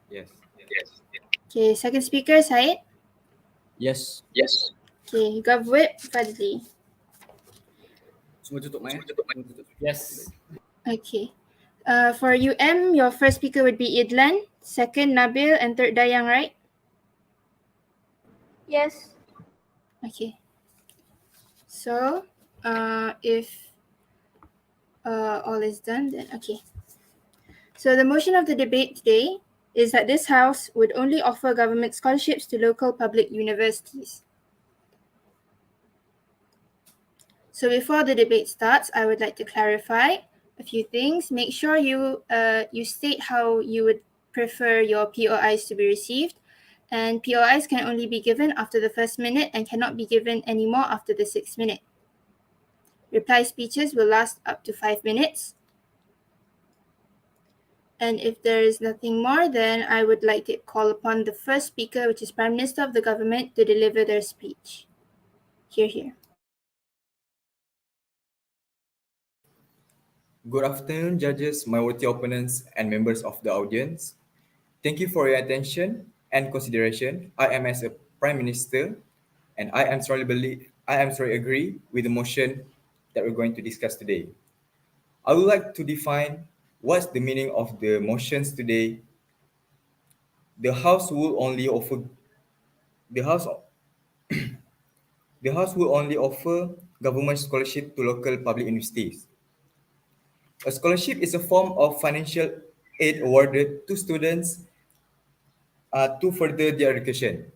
Yes. Okay, second speaker, Syed. Yes. Okay, Gavwit, Fadli. Semua tutup mai. Semua tutup. Yes. Okay. For UM, your first speaker would be Idlan, second Nabil, and third Dayang, right? Yes. Okay. So, if all is done, then okay. So the motion of the debate today is that this House would only offer government scholarships to local public universities. So before the debate starts, I would like to clarify a few things. Make sure you state how you would prefer your POIs to be received, and POIs can only be given after the first minute and cannot be given anymore after the 6th minute. Reply speeches will last up to 5 minutes. And if there is nothing more, then I would like to call upon the first speaker, which is Prime Minister of the government, to deliver their speech. Here. Good afternoon, judges, minority opponents, and members of the audience. Thank you for your attention and consideration. I am as a Prime Minister, and I am sorry agree with the motion that we're going to discuss today. I would like to define what's the meaning of the motions today. The House will only offer the House the House will only offer government scholarship to local public universities. A scholarship is a form of financial aid awarded to students to further their education.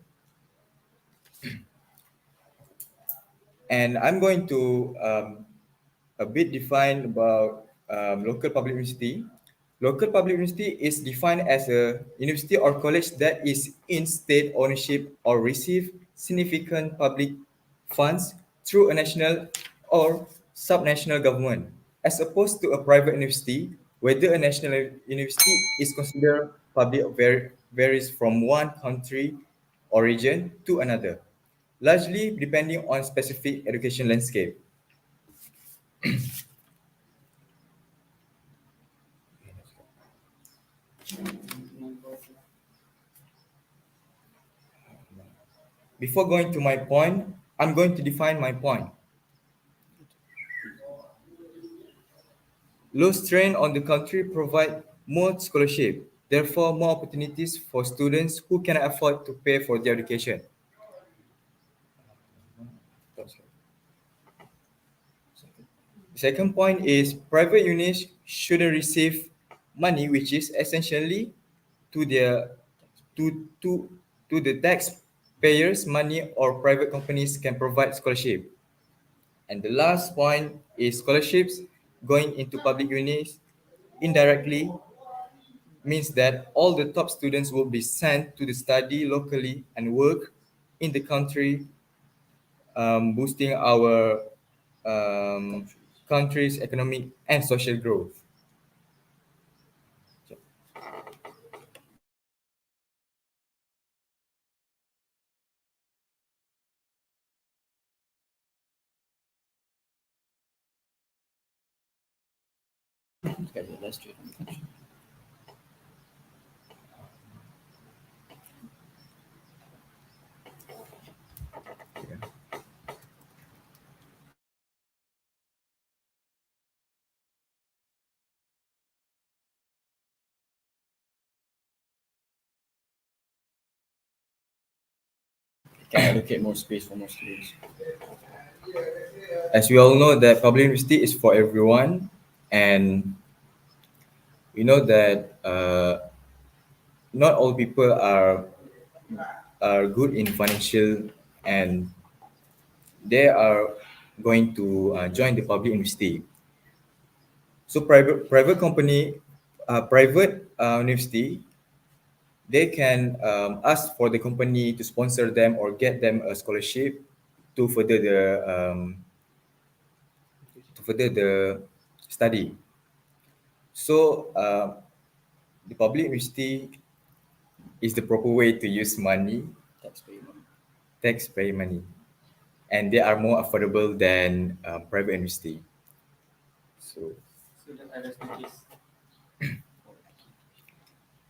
And I'm going to a bit define about local public university. Local public university is defined as a university or college that is in state ownership or receive significant public funds through a national or subnational government, as opposed to a private university. Whether a national university is considered public varies from one country or region to another, largely depending on specific education landscape. Before going to my point, I'm going to define my point. Low strain on the country provide more scholarship, therefore more opportunities for students who can afford to pay for their education. Second point is private unis shouldn't receive money which is essentially to their to to the taxpayers money, or private companies can provide scholarship. And the last point is scholarships going into public unis indirectly means that all the top students will be sent to the study locally and work in the country, boosting our country's economic and social growth. Can allocate more space for more students. As we all know that public university is for everyone, and we know that not all people are good in financial, and they are going to join the public university. So private university, they can ask for the company to sponsor them or get them a scholarship to further the study. So the public university is the proper way to use money, taxpayer money, and they are more affordable than private university. So Student arrest notice.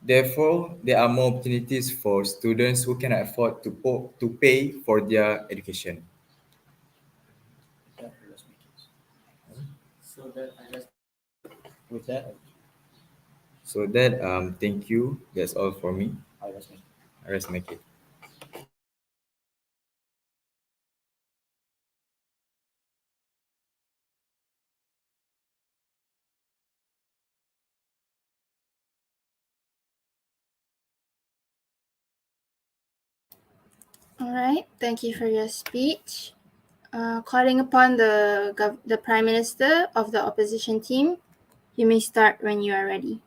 Therefore, there are more opportunities for students who cannot afford to pay for their education. That, let's make it. So that I just with that So that thank you. That's all for me. I just make it. I rest my case. All right, thank you for your speech. Calling upon the Prime Minister of the opposition team, you may start when you are ready.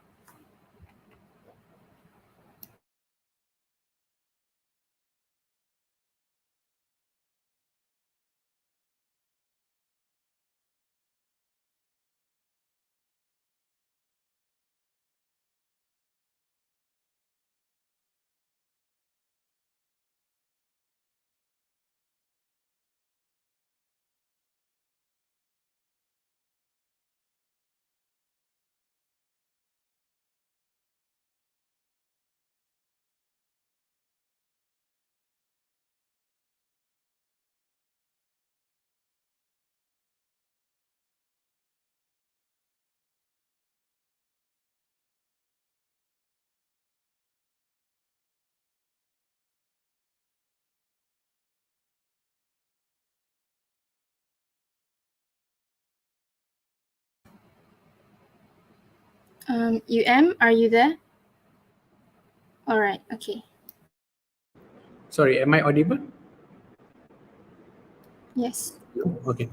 Are you there? All right, okay. Sorry, am I audible? Yes. Okay.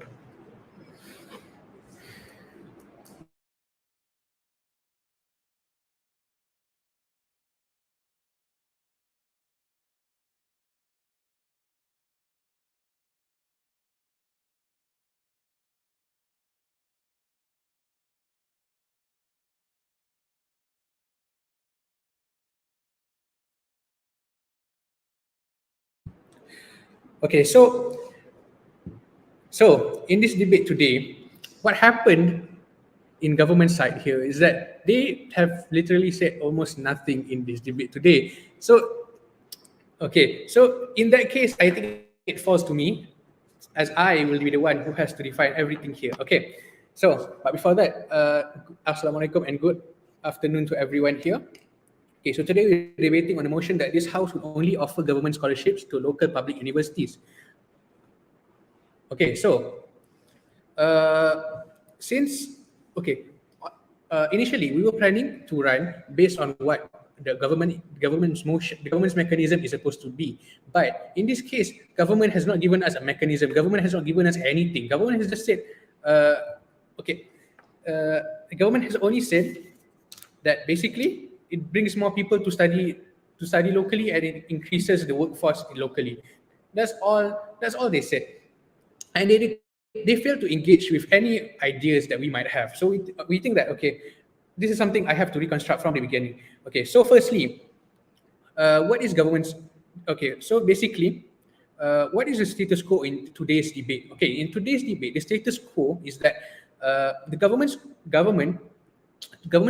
Okay, so in this debate today, what happened in government side here is that they have literally said almost nothing in this debate today. So okay, so in that case, I think it falls to me, as I will be the one who has to define everything here. Okay, so but before that, assalamualaikum and good afternoon to everyone here. Okay, so today we're debating on a motion that this house would only offer government scholarships to local public universities. Okay, so since okay, initially we were planning to run based on what the government's mechanism is supposed to be. But in this case, government has not given us a mechanism. Government has not given us anything. Government has just said, okay, the government has only said that basically it brings more people to study locally and it increases the workforce locally. That's all. That's all they said, and they fail to engage with any ideas that we might have. So we think that okay, this is something I have to reconstruct from the beginning. Okay, so firstly, what is government's okay? So basically, what is the status quo in today's debate? Okay, in today's debate, the status quo is that the government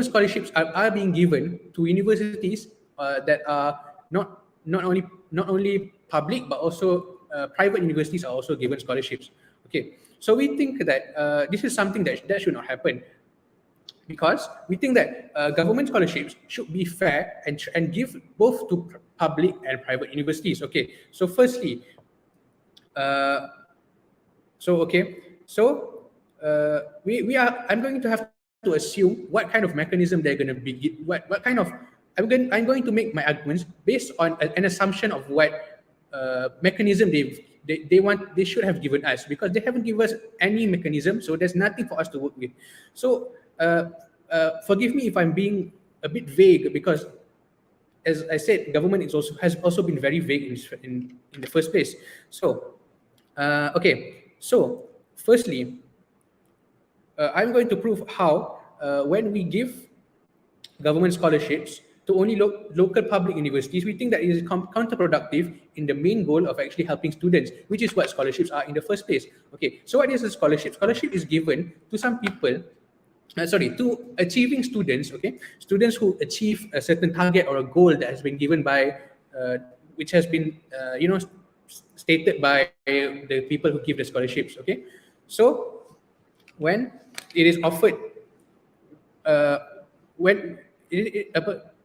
scholarships are being given to universities that are not only public but also private universities are also given scholarships. Okay, so we think that this is something that should not happen because we think that government scholarships should be fair and give both to public and private universities. Okay, so firstly, uh, so okay, so we are. I'm going to have to assume what kind of mechanism they're going to be. What kind of I'm going to make my arguments based on an assumption of what mechanism they should have given us because they haven't given us any mechanism, so there's nothing for us to work with. So forgive me if I'm being a bit vague because as I said, government has also been very vague in the first place. So, okay. So, firstly, I'm going to prove how when we give government scholarships to only local public universities, we think that it is counterproductive in the main goal of actually helping students, which is what scholarships are in the first place. Okay. So, what is a scholarship? Scholarship is given to some people to achieving students, okay, students who achieve a certain target or a goal that has been given by, which has been, stated by the people who give the scholarships, okay. So when it is offered, uh, when it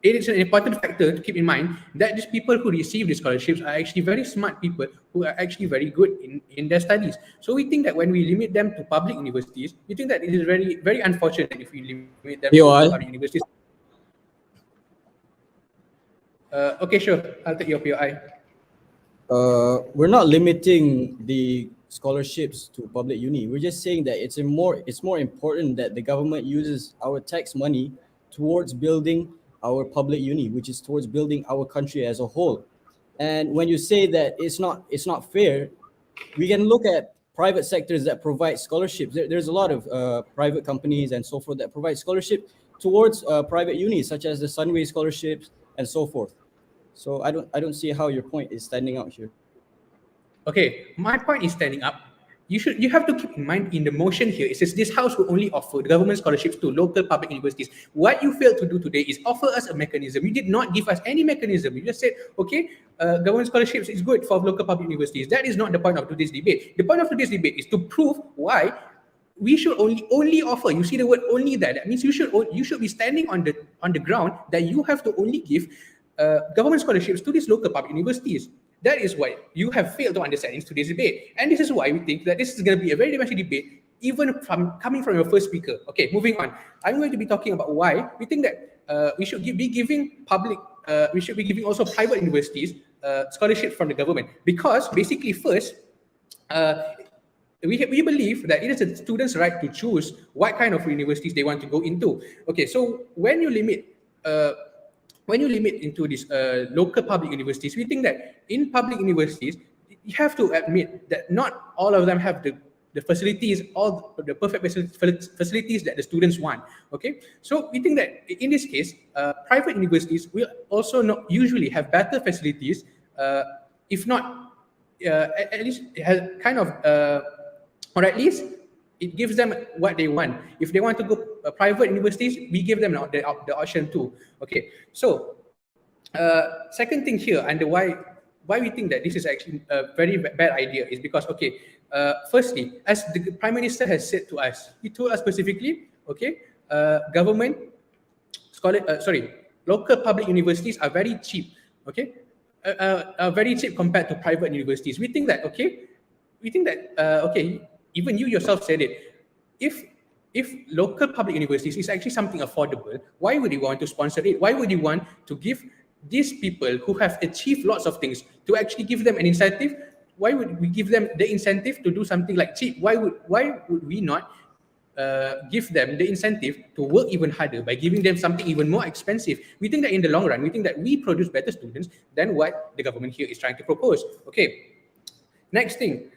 is an important factor to keep in mind that these people who receive the scholarships are actually very smart people who are actually very good in their studies. So we think that when we limit them to public universities, we think that it is very, very unfortunate if we limit them to public POI. universities. Okay, sure. I'll take your POI. We're not limiting the scholarships to public uni. We're just saying that it's more important that the government uses our tax money towards building our public uni, which is towards building our country as a whole. And when you say that it's not fair, we can look at private sectors that provide scholarships. There's a lot of private companies and so forth that provide scholarship towards private unis, such as the Sunway scholarships and so forth. So I don't see how your point is standing out here. Okay, my point is standing up. You have to keep in mind in the motion here, it says this house will only offer the government scholarships to local public universities. What you failed to do today is offer us a mechanism. You did not give us any mechanism. You just said, okay, government scholarships is good for local public universities. That is not the point of today's debate. The point of today's debate is to prove why we should only offer. You see the word only there. That means you should be standing on the ground that you have to only give government scholarships to these local public universities. That is why you have failed to understand in today's debate. And this is why we think that this is going to be a very democratic debate, even from coming from your first speaker. Okay, moving on. I'm going to be talking about why we think that we should be giving we should be giving also private universities scholarships from the government. Because basically, first, we believe that it is a student's right to choose what kind of universities they want to go into. Okay, so when you limit into these local public universities, we think that in public universities, you have to admit that not all of them have the facilities, all the perfect facilities that the students want. Okay, so we think that in this case, private universities will also not usually have better facilities, if not, at least it has kind of, or at least it gives them what they want. If they want to go private universities, we give them the option too. Okay, so second thing here, and why we think that this is actually a very bad idea is because, okay, firstly, as the Prime Minister has said to us, he told us specifically, okay, government local public universities are very cheap. Okay, are very cheap compared to private universities. We think that, okay, okay, even you yourself said it. If local public universities is actually something affordable, why would you want to sponsor it? Why would you want to give these people who have achieved lots of things to actually give them an incentive? Why would we give them the incentive to do something like cheap? Why would we not give them the incentive to work even harder by giving them something even more expensive? We think that in the long run, we think that we produce better students than what the government here is trying to propose. Okay, next thing.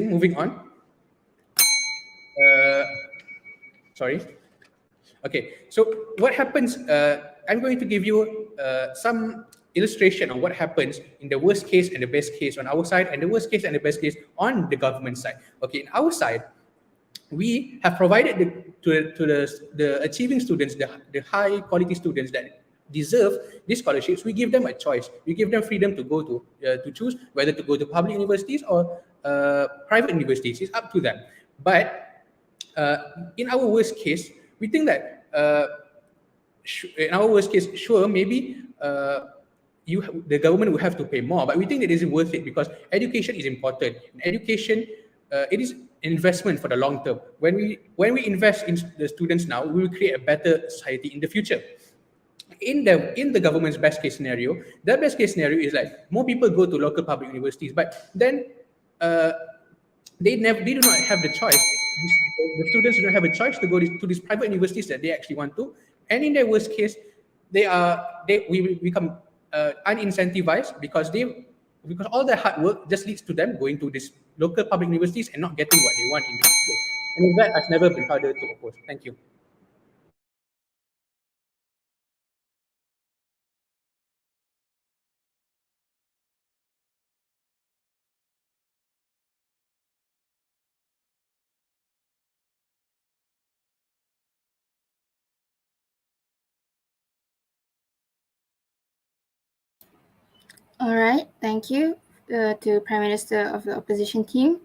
Moving on. Sorry. Okay, so what happens? I'm going to give you some illustration on what happens in the worst case and the best case on our side, and the worst case and the best case on the government side. Okay, in our side, we have provided the achieving students, the high quality students that deserve these scholarships. We give them a choice. We give them freedom to go to choose whether to go to public universities or private universities. It's up to them. But in our worst case, we think that in our worst case, sure, maybe the government will have to pay more, but we think that it isn't worth it because education is important. And education, it is an investment for the long term. When we invest in the students now, we will create a better society in the future. In the government's best case scenario, the best case scenario is like more people go to local public universities, but then they do not have the choice. The students do not have a choice to go to these private universities that they actually want to, and in their worst case, we will become unincentivized because all their hard work just leads to them going to these local public universities and not getting what they want in the future. And that has never been harder to oppose. Thank you. All right, thank you to Prime Minister of the Opposition Team.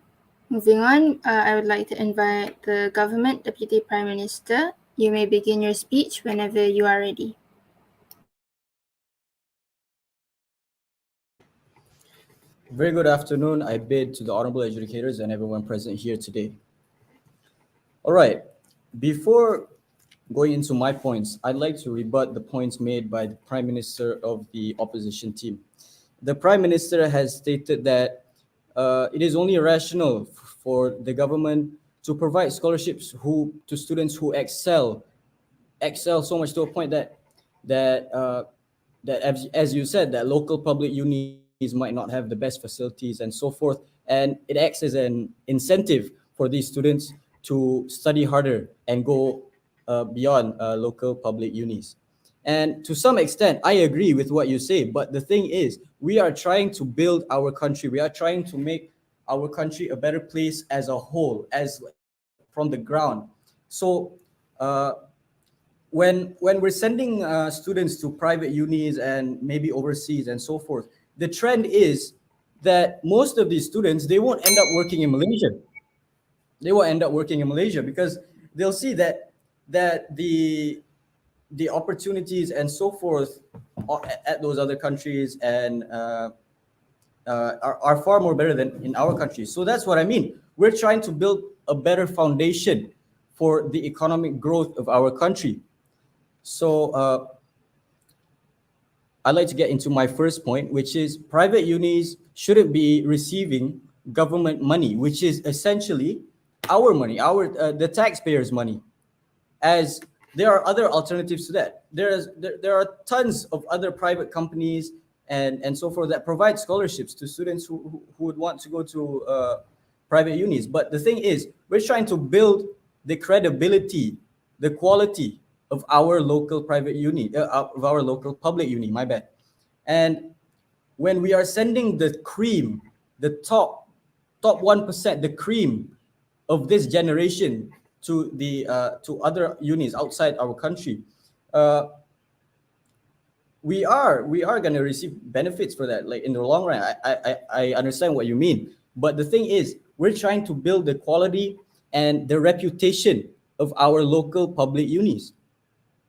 Moving on, I would like to invite the Government Deputy Prime Minister. You may begin your speech whenever you are ready. Very good afternoon. I bid to the honorable educators and everyone present here today. All right. Before going into my points, I'd like to rebut the points made by the Prime Minister of the opposition team. The Prime Minister has stated that it is only rational for the government to provide scholarships to students who excel so much to a point that uh, that as you said, that local public unis might not have the best facilities and so forth, and it acts as an incentive for these students to study harder and go beyond local public unis. And to some extent, I agree with what you say. But the thing is, we are trying to build our country. We are trying to make our country a better place as a whole, as from the ground. So uh, when we're sending students to private unis and maybe overseas and so forth, the trend is that most of these students, they won't end up working in Malaysia. They will end up working in Malaysia because they'll see that the opportunities and so forth at those other countries and are far more better than in our country. So that's what I mean. We're trying to build a better foundation for the economic growth of our country. So I'd like to get into my first point, which is private unis shouldn't be receiving government money, which is essentially our money, the taxpayers' money. As there are other alternatives to that. There are tons of other private companies and so forth that provide scholarships to students who would want to go to private unis. But the thing is, we're trying to build the credibility, the quality of our local private uni, of our local public uni, my bad. And when we are sending the cream, the top 1%, the cream of this generation to the to other unis outside our country, we are going to receive benefits for that. Like in the long run, I understand what you mean, but the thing is, we're trying to build the quality and the reputation of our local public unis.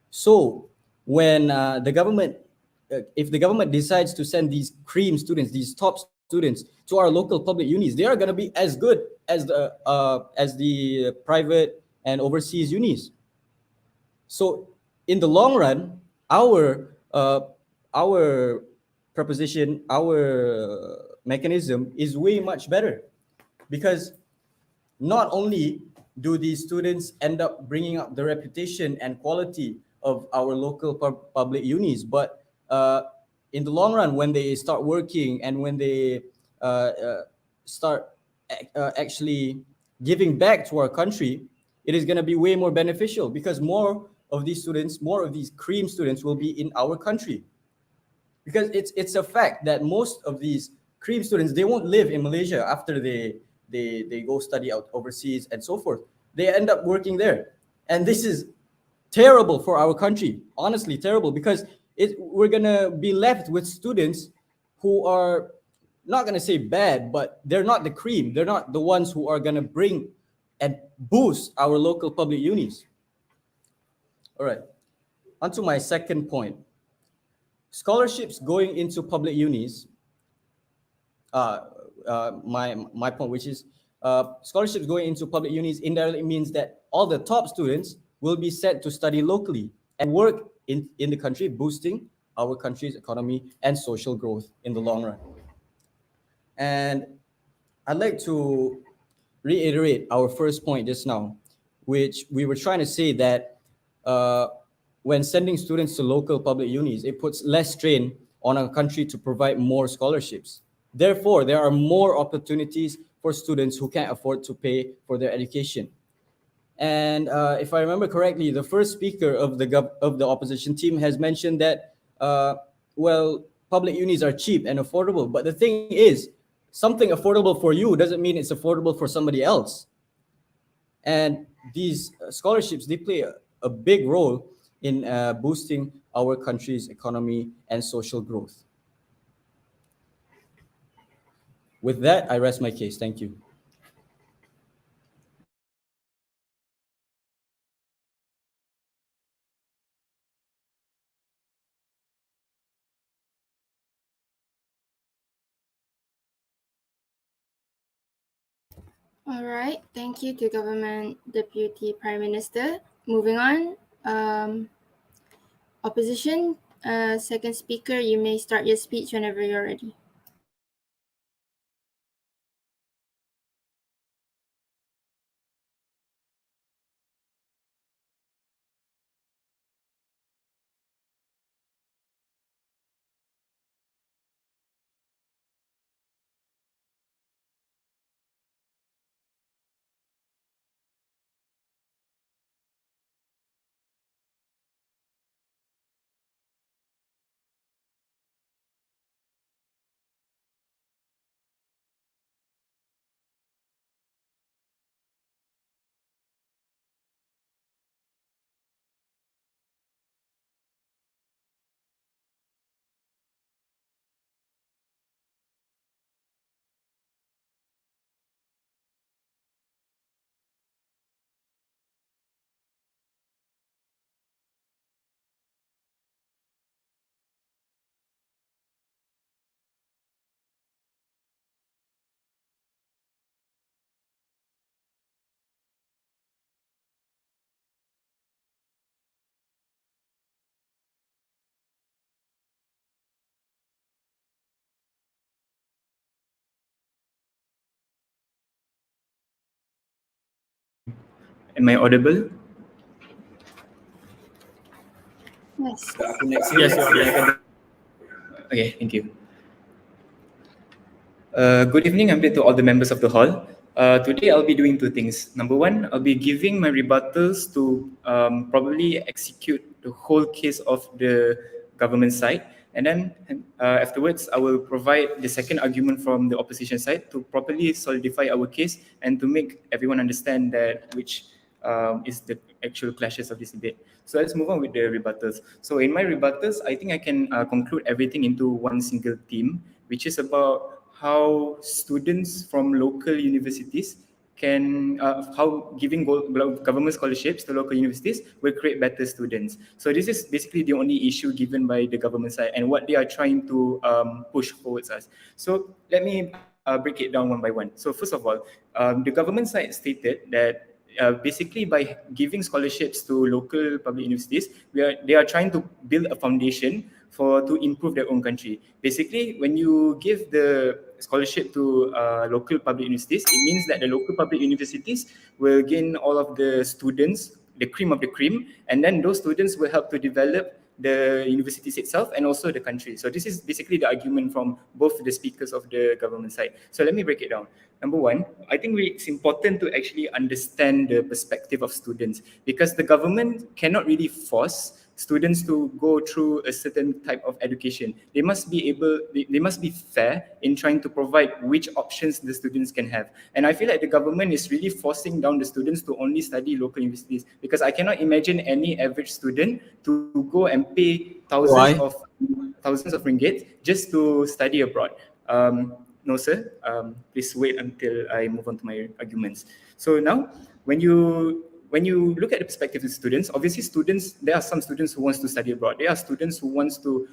So when if the government decides to send these cream students, these top students to our local public unis, they are going to be as good as the private and overseas unis. So in the long run, our proposition, our mechanism is way much better, because not only do these students end up bringing up the reputation and quality of our local public unis, but in the long run, when they start working and when they start actually giving back to our country, it is going to be way more beneficial, because more of these students, more of these cream students will be in our country. Because it's a fact that most of these cream students, they won't live in Malaysia after they go study out overseas and so forth. They end up working there, and this is terrible for our country. Honestly, terrible, because we're gonna be left with students who are not gonna say bad, but they're not the cream. They're not the ones who are gonna bring and boost our local public unis. All right, on to my second point. Scholarships going into public unis, my point, which is scholarships going into public unis indirectly means that all the top students will be set to study locally and work in the country, boosting our country's economy and social growth in the long run. And I'd like to reiterate our first point just now, which we were trying to say that when sending students to local public unis, it puts less strain on our country to provide more scholarships. Therefore, there are more opportunities for students who can't afford to pay for their education. And if I remember correctly, the first speaker of the opposition team has mentioned that well, public unis are cheap and affordable. But the thing is, something affordable for you doesn't mean it's affordable for somebody else. And these scholarships, they play a big role in boosting our country's economy and social growth. With that, I rest my case. Thank you. All right, thank you to Government Deputy Prime Minister. Moving on, opposition, second speaker, you may start your speech whenever you're ready. Am I audible? Yes. Yes, you are. Okay, thank you. Good evening, to all the members of the hall. Today I'll be doing two things. Number one, I'll be giving my rebuttals to probably execute the whole case of the government side. And then afterwards, I will provide the second argument from the opposition side to properly solidify our case and to make everyone understand that which is the actual clashes of this debate. So let's move on with the rebuttals. So in my rebuttals, I think I can conclude everything into one single theme, which is about how students from local universities can, how giving government scholarships to local universities will create better students. So this is basically the only issue given by the government side and what they are trying to push forwards us. So let me break it down one by one. So first of all, the government side stated that basically by giving scholarships to local public universities, they are trying to build a foundation to improve their own country. Basically, when you give the scholarship to local public universities, it means that the local public universities will gain all of the students, the cream of the cream, and then those students will help to develop the universities itself and also the country. So this is basically the argument from both the speakers of the government side. So let me break it down. Number one, I think it's important to actually understand the perspective of students because the government cannot really force students to go through a certain type of education. They must be fair in trying to provide which options the students can have. And I feel like the government is really forcing down the students to only study local universities because I cannot imagine any average student to go and pay Why? thousands of ringgit just to study abroad. No, sir. Please wait until I move on to my arguments. So now, when you look at the perspective of students, obviously there are some students who wants to study abroad. There are students who wants to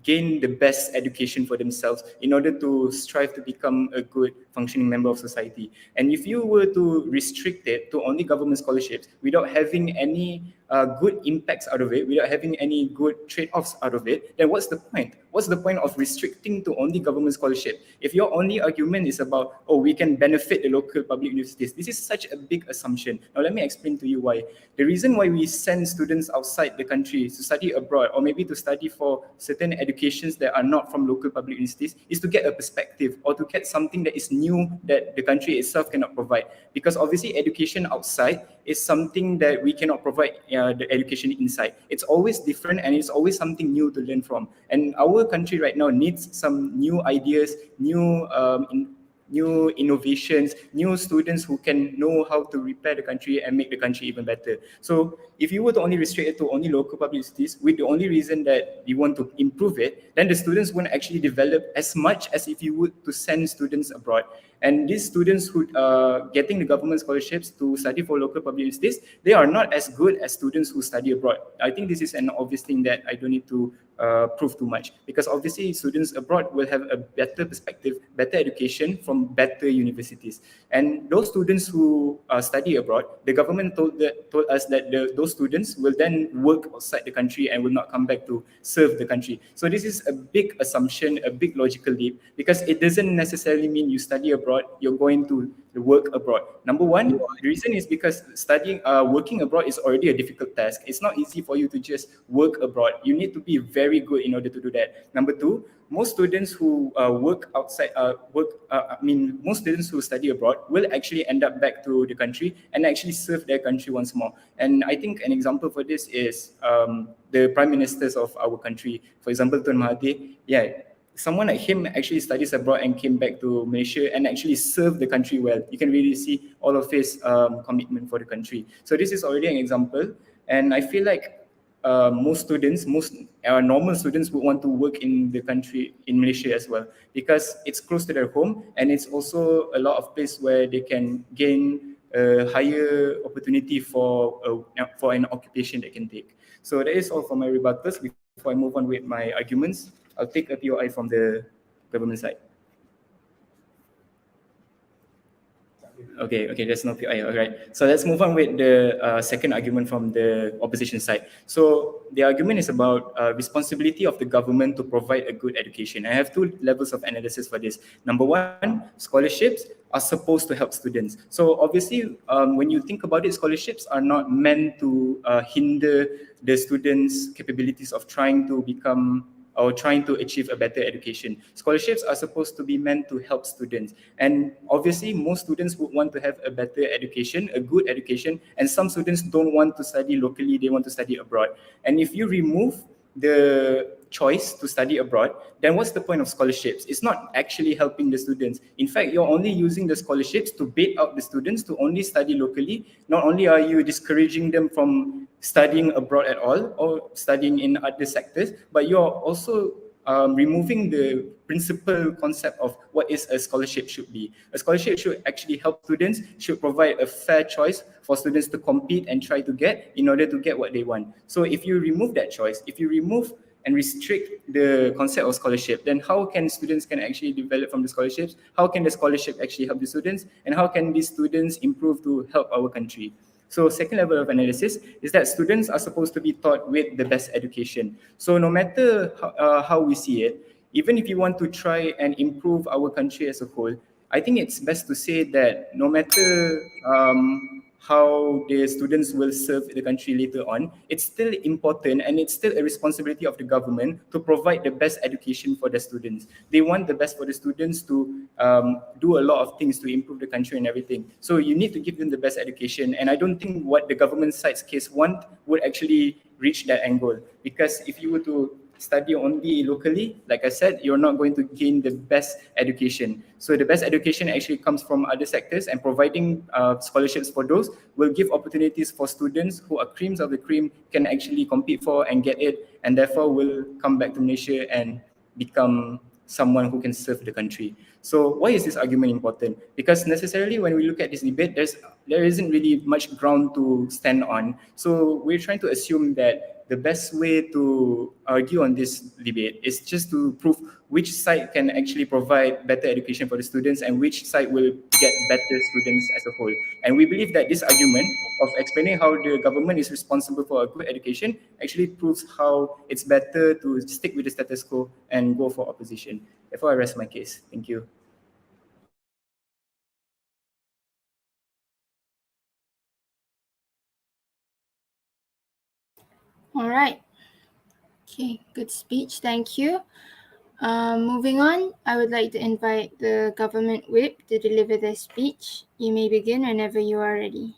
gain the best education for themselves in order to strive to become a good functioning member of society. And if you were to restrict it to only government scholarships without having any good impacts out of it, without having any good trade-offs out of it, then what's the point? What's the point of restricting to only government scholarship? If your only argument is about, oh, we can benefit the local public universities, this is such a big assumption. Now, let me explain to you why. The reason why we send students outside the country to study abroad or maybe to study for certain educations that are not from local public universities is to get a perspective or to get something that is new that the country itself cannot provide. Because obviously education outside is something that we cannot provide the education inside. It's always different and it's always something new to learn from. And our country right now needs some new ideas, new innovations, new students who can know how to repair the country and make the country even better. So if you were to only restrict it to only local public universities with the only reason that you want to improve it, then the students won't actually develop as much as if you would to send students abroad. And these students who are getting the government scholarships to study for local public universities, they are not as good as students who study abroad. I think this is an obvious thing that I don't need to prove too much, because obviously students abroad will have a better perspective, better education from better universities. And those students who study abroad, the government told us that those students will then work outside the country and will not come back to serve the country. So this is a big assumption, a big logical leap, because it doesn't necessarily mean you study abroad, you're going to work abroad. Number one, the reason is because working abroad is already a difficult task. It's not easy for you to just work abroad. You need to be very good in order to do that. Number two, most students who most students who study abroad will actually end up back to the country and actually serve their country once more. And I think an example for this is the prime ministers of our country. For example, Tun Mahathir. Yeah, someone like him actually studies abroad and came back to Malaysia and actually served the country well. You can really see all of his commitment for the country. So this is already an example. And I feel like most normal students would want to work in the country, in Malaysia as well, because it's close to their home and it's also a lot of place where they can gain a higher opportunity for an occupation they can take. So that is all for my rebuttals. Before I move on with my arguments, I'll take a POI from the government side. Okay, there's no POI. All right. So let's move on with the second argument from the opposition side. So the argument is about responsibility of the government to provide a good education. I have two levels of analysis for this. Number one, scholarships are supposed to help students. So obviously, when you think about it, scholarships are not meant to hinder the students' capabilities of trying to become or trying to achieve a better education. Scholarships are supposed to be meant to help students. And obviously, most students would want to have a better education, a good education, and some students don't want to study locally, they want to study abroad. And if you remove the choice to study abroad, then what's the point of scholarships? It's not actually helping the students. In fact, you're only using the scholarships to bait out the students to only study locally. Not only are you discouraging them from studying abroad at all or studying in other sectors, but you're also removing the principal concept of what is a scholarship should be. A scholarship should actually help students, should provide a fair choice for students to compete and try to get in order to get what they want. So if you remove that choice, if you remove and restrict the concept of scholarship, then how can students can actually develop from the scholarships? How can the scholarship actually help the students? And how can these students improve to help our country? So second level of analysis is that students are supposed to be taught with the best education. So no matter how we see it, even if you want to try and improve our country as a whole, I think it's best to say that no matter how the students will serve the country later on, it's still important and it's still a responsibility of the government to provide the best education for the students. They want the best for the students to do a lot of things to improve the country and everything. So you need to give them the best education. And I don't think what the government side's case want would actually reach that angle. Because if you were to study only locally, like I said, you're not going to gain the best education. So the best education actually comes from other sectors, and providing scholarships for those will give opportunities for students who are creams of the cream can actually compete for and get it, and therefore will come back to Malaysia and become someone who can serve the country. So why is this argument important? Because necessarily when we look at this debate, there isn't really much ground to stand on. So we're trying to assume that the best way to argue on this debate is just to prove which side can actually provide better education for the students and which side will get better students as a whole. And we believe that this argument of explaining how the government is responsible for a good education actually proves how it's better to stick with the status quo and go for opposition. Therefore, I rest my case. Thank you. All right. Okay, good speech. Thank you. Moving on, I would like to invite the government whip to deliver their speech. You may begin whenever you are ready.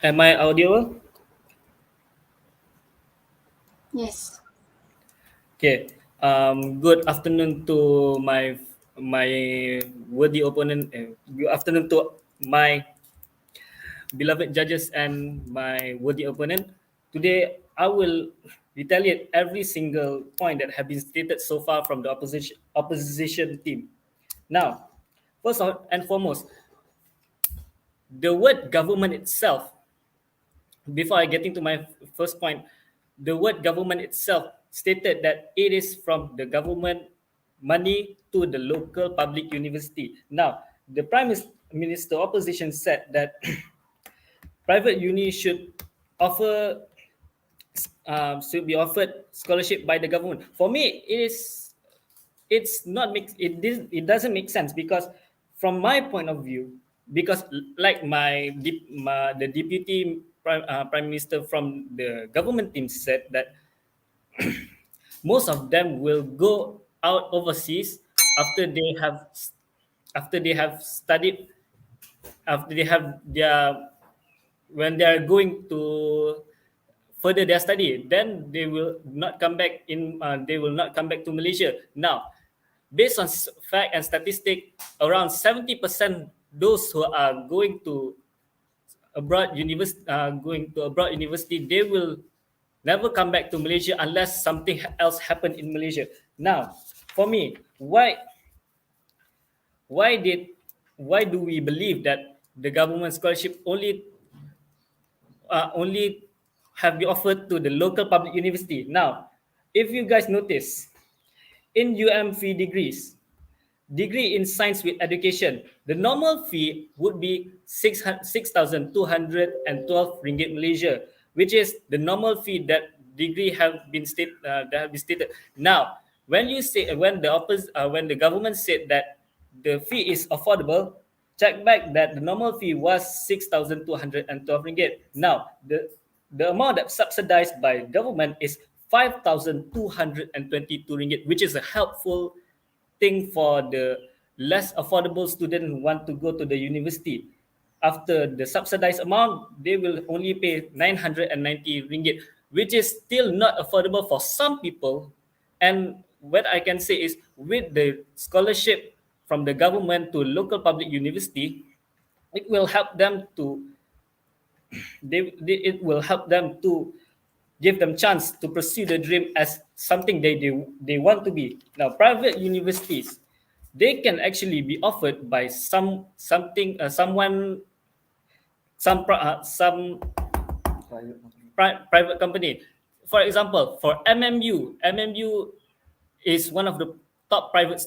Am I audible? Yes. Okay. Good afternoon to my worthy opponent. Good afternoon to my beloved judges and my worthy opponent. Today, I will retaliate every single point that have been stated so far from the opposition team. Now, and foremost, the word government itself, before I get into my first point, the word government itself stated that it is from the government money to the local public university. Now, the Minister opposition said that private uni should be offered scholarship by the government. For me, it's not it doesn't make sense, because from my point of view, because like the deputy prime minister from the government team said that most of them will go out overseas after they have studied, after they have their when they are going to further their study, then they will not come back to Malaysia. Now, based on fact and statistic, around 70% those who are going to abroad university, they will never come back to Malaysia unless something else happened in Malaysia. Now, for me, why did why do we believe that the government scholarship only have been offered to the local public university? Now, if you guys notice, in fee degrees, degree in science with education, the normal fee would be 6,212 ringgit Malaysia, which is the normal fee that degree that have been stated. Now, when the government said that the fee is affordable, check back that the normal fee was 6,212 ringgit. Now, the amount that subsidized by government is 5,222 ringgit, which is a helpful thing for the less affordable student who want to go to the university. After the subsidized amount, they will only pay 990 ringgit, which is still not affordable for some people. And what I can say is, with the scholarship from the government to local public university, it will help them to it will help them to give them chance to pursue the dream as something they want to be. Now, private universities, they can actually be offered by some private company. For example, for MMU is one of the top private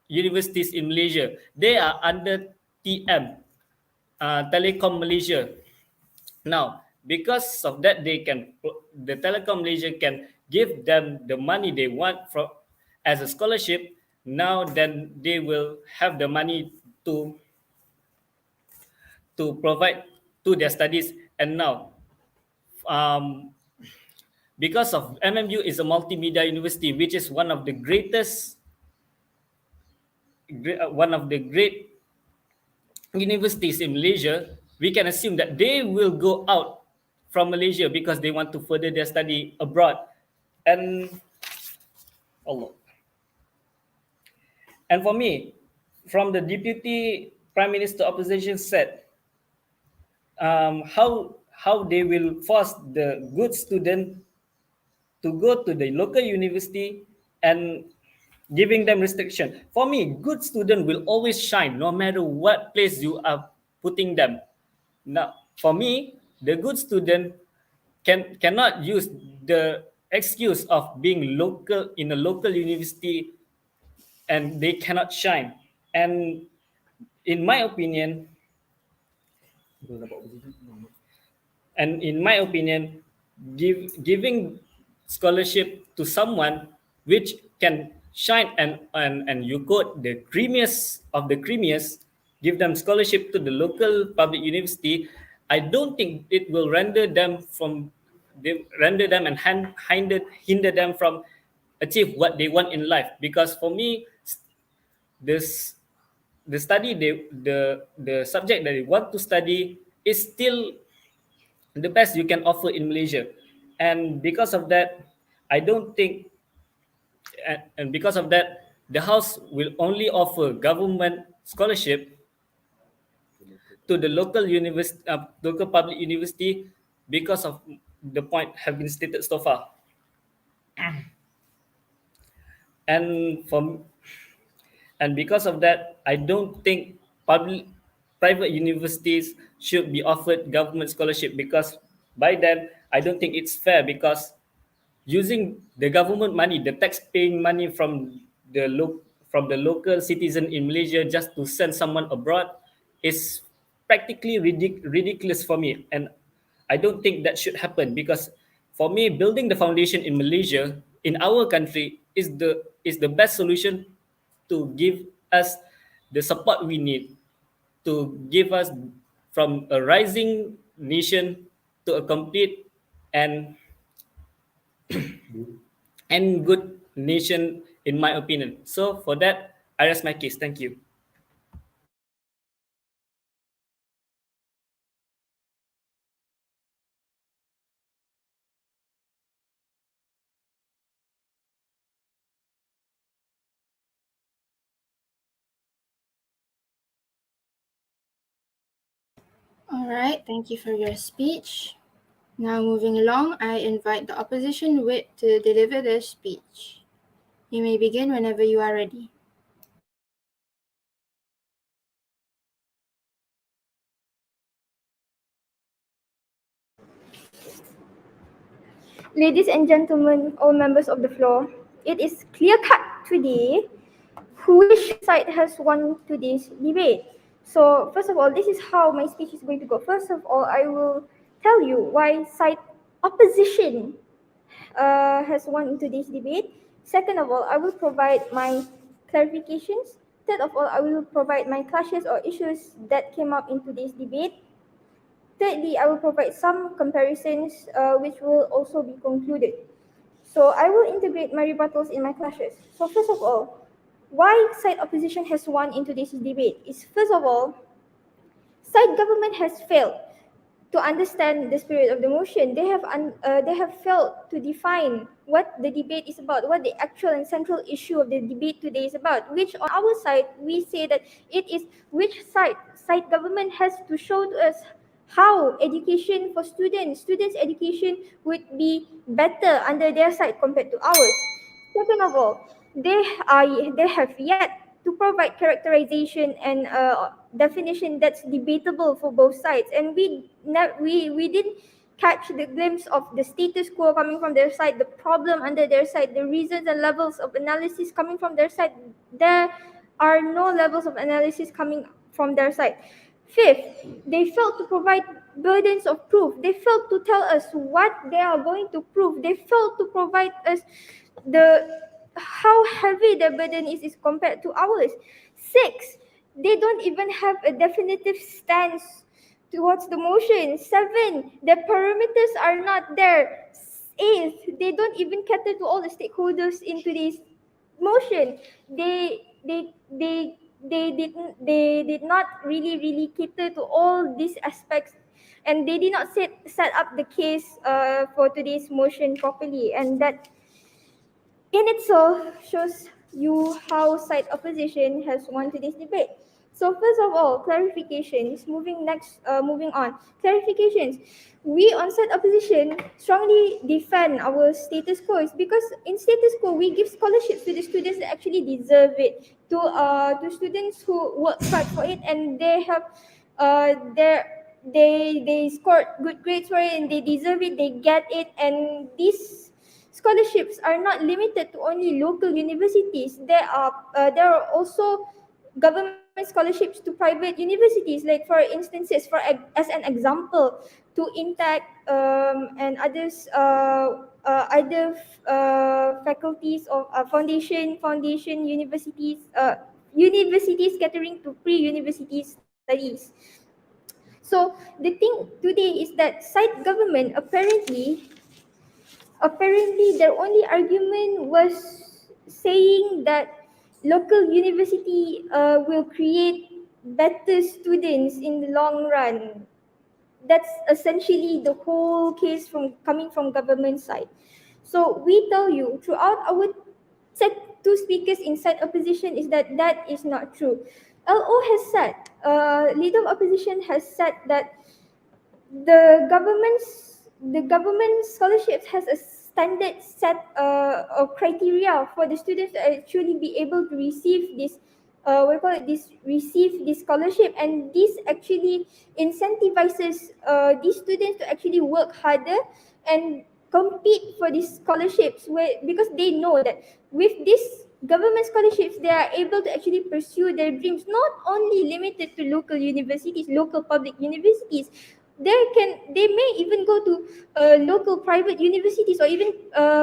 universities in Malaysia. They are under Telekom Malaysia. Now, because of that, the Telecom Malaysia can give them the money they want as a scholarship. Now, then they will have the money to provide to their studies. And now, because of MMU is a multimedia university, which is one of the great universities in Malaysia, we can assume that they will go out from Malaysia because they want to further their study abroad. And Allah. And for me, from the deputy prime minister opposition said, how they will force the good student to go to the local university and giving them restriction. For me, good student will always shine no matter what place you are putting them. Now, for me, the good student cannot use the excuse of being local in a local university and they cannot shine. And in my opinion, giving scholarship to someone which can shine and you quote the creamiest of the creamiest, give them scholarship to the local public university, I don't think it will render them and hinder them from achieve what they want in life. Because for me, this the study the subject that they want to study is still the best you can offer in Malaysia. And because of that, I don't think and because of that, the House will only offer government scholarship to the local public university because of the point have been stated so far. And from and because of that, I don't think private universities should be offered government scholarship, because by then I don't think it's fair, because using the government money, the tax-paying money from from the local citizen in Malaysia just to send someone abroad is practically ridiculous for me, and I don't think that should happen, because for me, building the foundation in Malaysia, in our country, is the best solution to give us the support we need to give us from a rising nation to a complete and good nation, in my opinion. So for that, I rest my case. Thank you. All right, thank you for your speech. Now, moving along, I invite the opposition whip to deliver their speech. You may begin whenever you are ready. Ladies and gentlemen, all members of the floor, it is clear cut today which side has won today's debate. So, first of all, this is how my speech is going to go. First of all, I will tell you why side opposition has won in today's debate. Second of all, I will provide my clarifications. Third of all, I will provide my clashes or issues that came up in today's debate. Thirdly, I will provide some comparisons which will also be concluded. So I will integrate my rebuttals in my clashes. So first of all, why side opposition has won in today's debate is, first of all, side government has failed to understand the spirit of the motion. They have failed to define what the debate is about, what the actual and central issue of the debate today is about, which on our side, we say that it is which side government has to show to us how education for students education would be better under their side compared to ours. Second of all, they have yet to provide characterization and definition that's debatable for both sides, and we didn't catch the glimpse of the status quo coming from their side, the problem under their side, the reasons and levels of analysis coming from their side. There are no levels of analysis coming from their side. Fifth, they failed to provide burdens of proof. They failed to tell us what they are going to prove. They failed to provide us the how heavy the burden is compared to ours. Six, they don't even have a definitive stance towards the motion. Seven, the parameters are not there. Eighth, they don't even cater to all the stakeholders in today's motion. They did not really cater to all these aspects, and they did not set up the case for today's motion properly, and that in itself shows you how side opposition has won today's debate. So first of all, clarifications. Moving on. Clarifications. We on side opposition strongly defend our status quo, is because in status quo we give scholarships to the students that actually deserve it, to students who work hard for it, and they have they scored good grades for it and they deserve it, they get it, and these scholarships are not limited to only local universities. There are also government scholarships to private universities, like for instances, as an example, to Intact and others, other faculties of foundation universities, universities catering to pre-university studies. So the thing today is that side government apparently their only argument was saying that local university will create better students in the long run. That's essentially the whole case from coming from government side. So we tell you, throughout our two speakers inside opposition is that that is not true. LO has said, leader of opposition has said that the government scholarships has a standard set of criteria for the students to actually be able to receive this what we call it this receive this scholarship, and this actually incentivizes these students to actually work harder and compete for these scholarships, because they know that with this government scholarships they are able to actually pursue their dreams, not only limited to local universities, local public universities. They may even go to local private universities, or even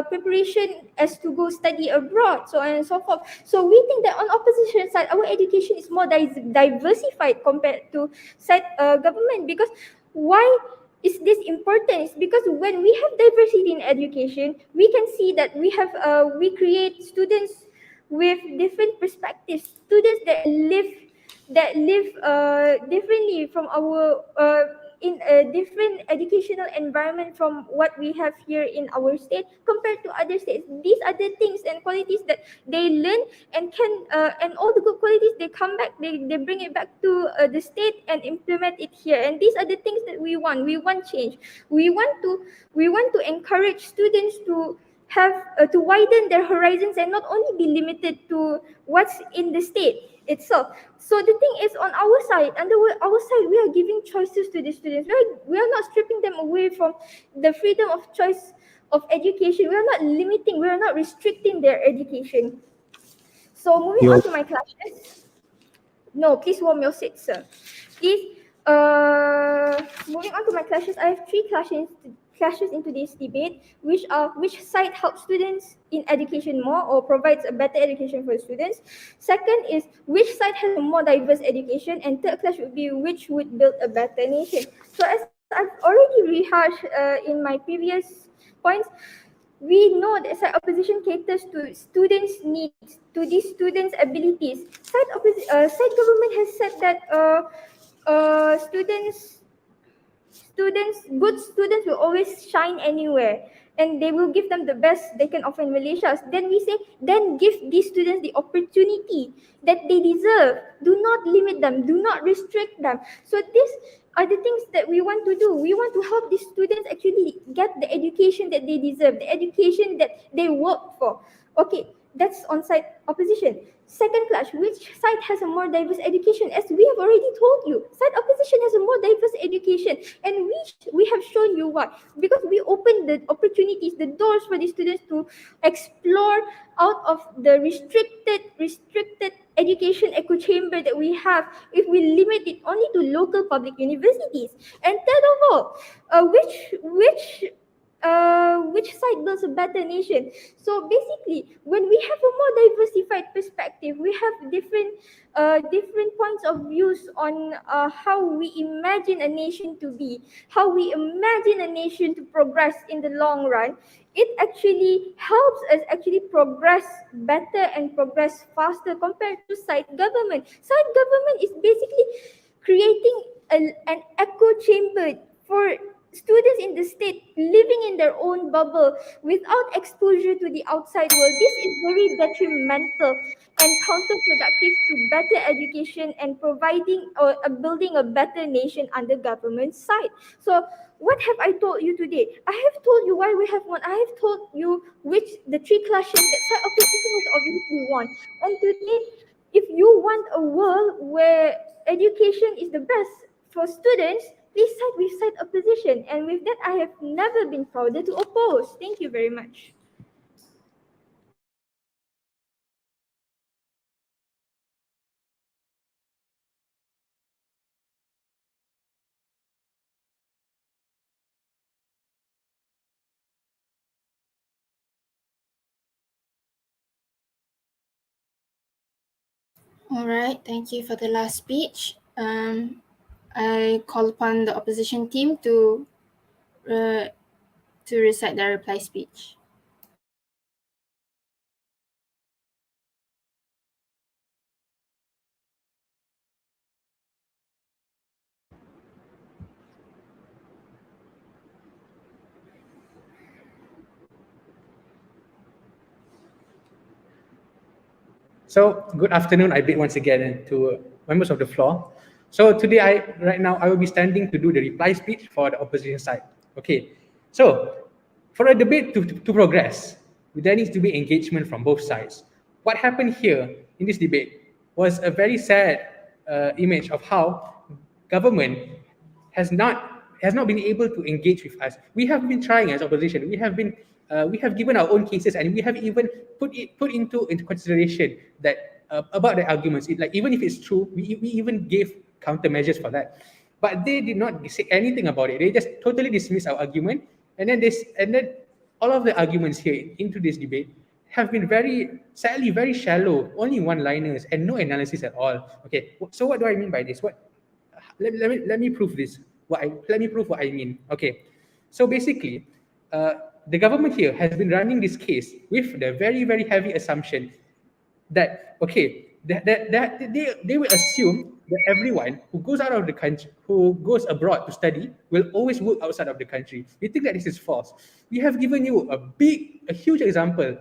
preparation as to go study abroad, so on and so forth. So we think that on opposition side our education is more diversified compared to side government. Because why is this important? It's because when we have diversity in education, we can see that we create students with different perspectives, students that live differently from our in a different educational environment from what we have here in our state compared to other states. These are the things and qualities that they learn and can and all the good qualities they come back, they bring it back to the state and implement it here. And these are the things that we want change. We want to encourage students to have to widen their horizons and not only be limited to what's in the state itself. So the thing is, on our side, our side, we are giving choices to the students. We are not stripping them away from the freedom of choice of education. We are not limiting, we are not restricting their education. So moving on to my classes. No, please warm your seat, sir. Please, moving on to my clashes, I have three clashes in today's debate, which are which side helps students in education more or provides a better education for students. Second is which side has a more diverse education, and third clash would be which would build a better nation. So as I've already rehashed in my previous points, we know that side opposition caters to students' needs, to these students' abilities. Side government has said that good students will always shine anywhere, and they will give them the best they can offer in Malaysia. Then we say, then give these students the opportunity that they deserve. Do not limit them, do not restrict them. So these are the things that we want to do. We want to help these students actually get the education that they deserve, the education that they work for. Okay, that's on side opposition. Second clash, which side has a more diverse education? As we have already told you, side opposition has a more diverse education, and we have shown you why. Because we open the opportunities, the doors for the students to explore out of the restricted education echo chamber that we have if we limit it only to local public universities. And third of all, which side builds a better nation? So basically, when we have a more diversified perspective, we have different points of views on how we imagine a nation to be, how we imagine a nation to progress in the long run. It actually helps us actually progress better and progress faster compared to side government. Side government is basically creating an echo chamber for students in the state living in their own bubble without exposure to the outside world. This is very detrimental and counterproductive to better education and providing or building a better nation under government side. So what have I told you today? I have told you why we have won. I have told you which the three clashes that side opposition has obviously won. And today, if you want a world where education is the best for students, please side with side opposition. And with that, I have never been prouder to oppose. Thank you very much. All right, thank you for the last speech. I call upon the opposition team uh, to recite their reply speech. So good afternoon, I bid once again to members of the floor. So today, right now, I will be standing to do the reply speech for the opposition side. Okay, so for a debate to progress, there needs to be engagement from both sides. What happened here in this debate was a very sad image of how government has not been able to engage with us. We have been trying as opposition. We have given our own cases, and we have even put into consideration that about the arguments. Like even if it's true, we even gave countermeasures for that. But they did not say anything about it. They just totally dismissed our argument, and then all of the arguments here into this debate have been sadly very shallow, only one-liners and no analysis at all. Okay, so what do I mean by this? Let me prove this. Let me prove what I mean. Okay, so basically, the government here has been running this case with the very heavy assumption that they will assume that everyone who goes out of the country, who goes abroad to study, will always work outside of the country. We think that this is false. We have given you a huge example,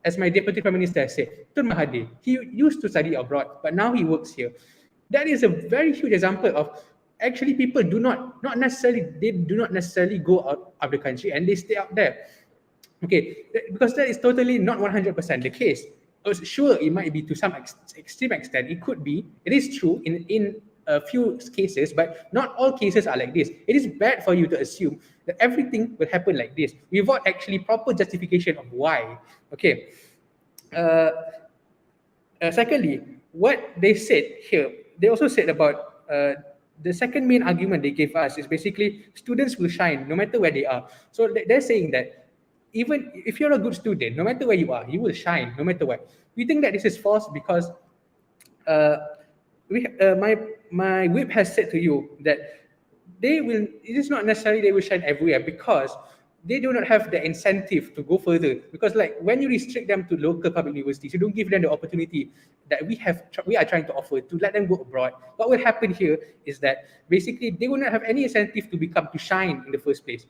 as my deputy prime minister has said, Tun Mahathir. He used to study abroad, but now he works here. That is a very huge example of actually people do not necessarily go out of the country and they stay out there. Okay, because that is totally not 100% the case. Sure, it might be to some extreme extent. It could be. It is true in a few cases, but not all cases are like this. It is bad for you to assume that everything will happen like this without actually proper justification of why. Okay. Secondly, what they said here, they also said about the second main argument they gave us is basically students will shine no matter where they are. So they're saying that even if you're a good student, no matter where you are, you will shine no matter what. We think that this is false because my whip has said to you that it is not necessarily they will shine everywhere because they do not have the incentive to go further. Because like when you restrict them to local public universities, you don't give them the opportunity that we are trying to offer to let them go abroad. What will happen here is that basically they will not have any incentive to shine in the first place.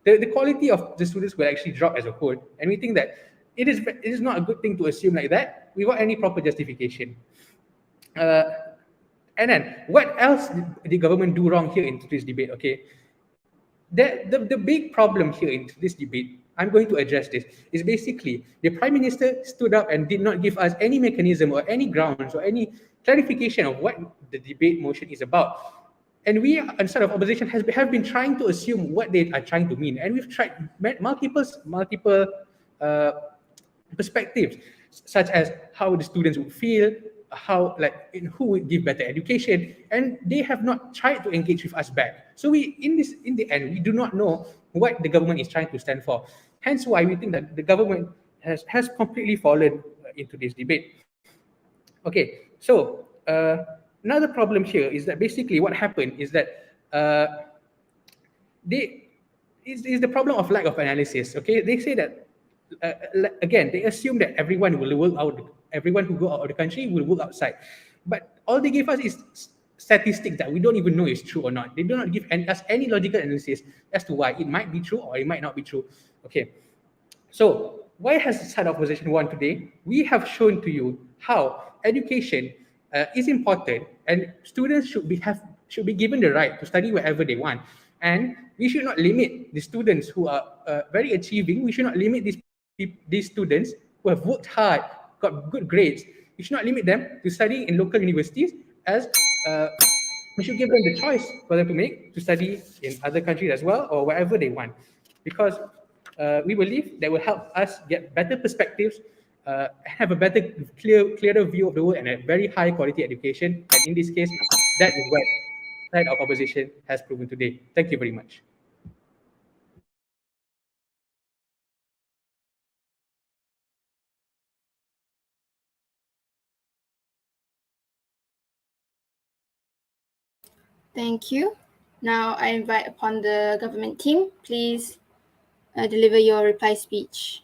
The quality of the students will actually drop as a whole, and we think that it is not a good thing to assume like that without any proper justification. And then what else did the government do wrong here in this debate? Okay, the big problem here in this debate, I'm going to address this, is basically the Prime Minister stood up and did not give us any mechanism or any grounds or any clarification of what the debate motion is about. And we, instead of opposition, have been trying to assume what they are trying to mean. And we've tried multiple perspectives, such as how the students would feel, who would give better education, and they have not tried to engage with us back. So in the end, we do not know what the government is trying to stand for. Hence why we think that the government has completely fallen into this debate. Okay, so another problem here is that basically what happened is that is the problem of lack of analysis. Okay, they say that again, they assume that everyone who go out of the country will work outside, but all they give us is statistics that we don't even know is true or not. They do not give us any logical analysis as to why it might be true or it might not be true. Okay, so why has the side of opposition won today? We have shown to you how education is important, and students should be given the right to study wherever they want. And we should not limit the students who are very achieving. We should not limit these students who have worked hard, got good grades. We should not limit them to studying in local universities, as we should give them the choice for them to study in other countries as well, or wherever they want. Because we believe that will help us get better perspectives, have a better, clearer view of the world, and a very high quality education. And in this case, that is what side of opposition has proven today. Thank you very much. Thank you. Now I invite upon the government team. Please deliver your reply speech.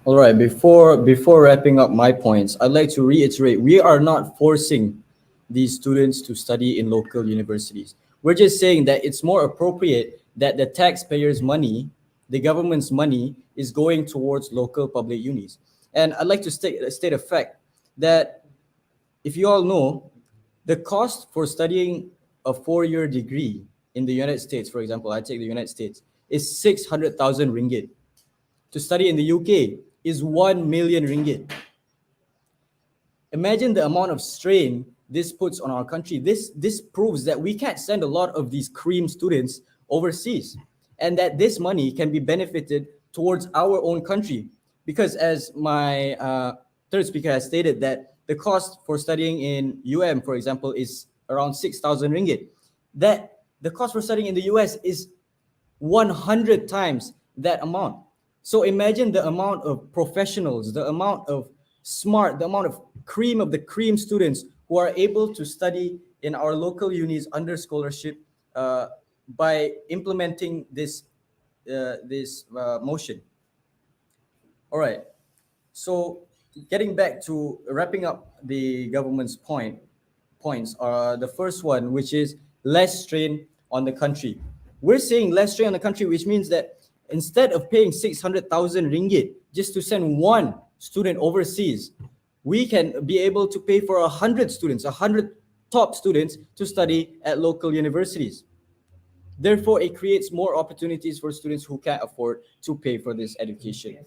All right, before wrapping up my points, I'd like to reiterate, we are not forcing these students to study in local universities. We're just saying that it's more appropriate that the taxpayers' money the government's money is going towards local public unis. And I'd like to state a fact that if you all know, the cost for studying a 4-year degree in the United States, for example, I take the United States, is 600,000 ringgit. To study in the UK is 1 million ringgit. Imagine the amount of strain this puts on our country. This proves that we can't send a lot of these cream students overseas, and that this money can be benefited towards our own country. Because as my third speaker has stated, that the cost for studying in for example, is around 6,000 ringgit. That the cost for studying in the US is 100 times that amount. So imagine the amount of professionals, the amount of the amount of the cream students who are able to study in our local unis under scholarship by implementing this motion. All right. So getting back to wrapping up the government's points are the first one, which is less strain on the country. We're saying less strain on the country, which means that instead of paying 600,000 ringgit just to send one student overseas, we can be able to pay for 100 students, 100 top students to study at local universities. Therefore, it creates more opportunities for students who can't afford to pay for this education.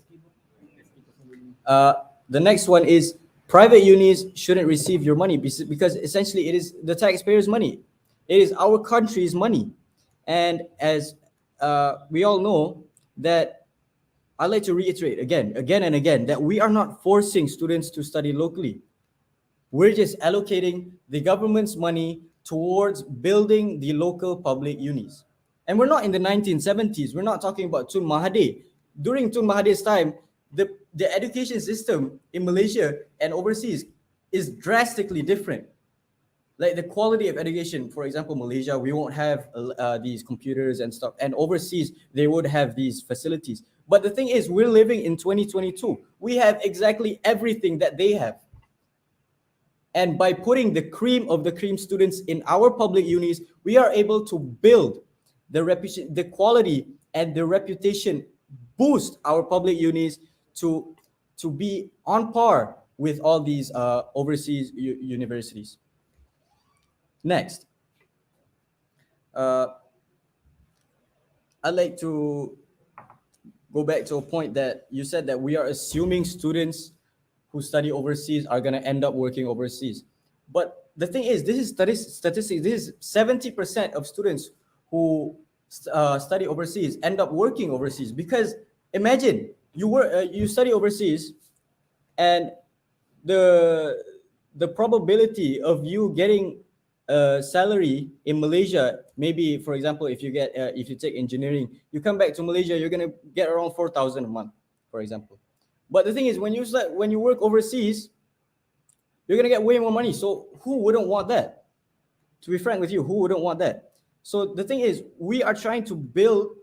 The next one is private unis shouldn't receive your money because essentially it is the taxpayers' money. It is our country's money. And as we all know, that I'd like to reiterate again and again, that we are not forcing students to study locally. We're just allocating the government's money towards building the local public unis. And we're not in the 1970s. We're not talking about Tun Mahathir. During Tun Mahathir's time, the education system in Malaysia and overseas is drastically different. Like the quality of education, for example, Malaysia, we won't have these computers and stuff. And overseas, they would have these facilities. But the thing is, we're living in 2022. We have exactly everything that they have. And by putting the cream of the cream students in our public unis, we are able to build the quality and the reputation, boost our public unis to be on par with all these overseas universities. Next, I'd like to go back to a point that you said, that we are assuming students who study overseas are going to end up working overseas. But the thing is, this is statistics. This is 70% of students who study overseas end up working overseas. Because imagine you study overseas, and the probability of you getting a salary in Malaysia, maybe, for example, if you take engineering, you come back to Malaysia, you're going to get around 4,000 a month, for example. But the thing is, when you work overseas, you're going to get way more money. So who wouldn't want that? To be frank with you, who wouldn't want that? So the thing is, we are trying to build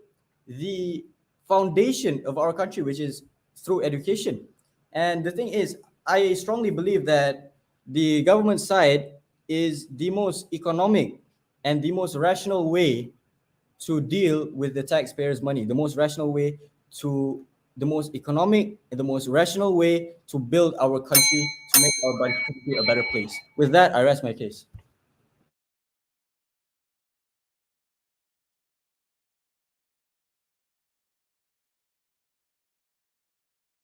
the foundation of our country, which is through education. And the thing is, I strongly believe that the government side is the most economic and the most rational way to deal with the taxpayers' money, the most economic and the most rational way to build our country, to make our country a better place. With that, I rest my case.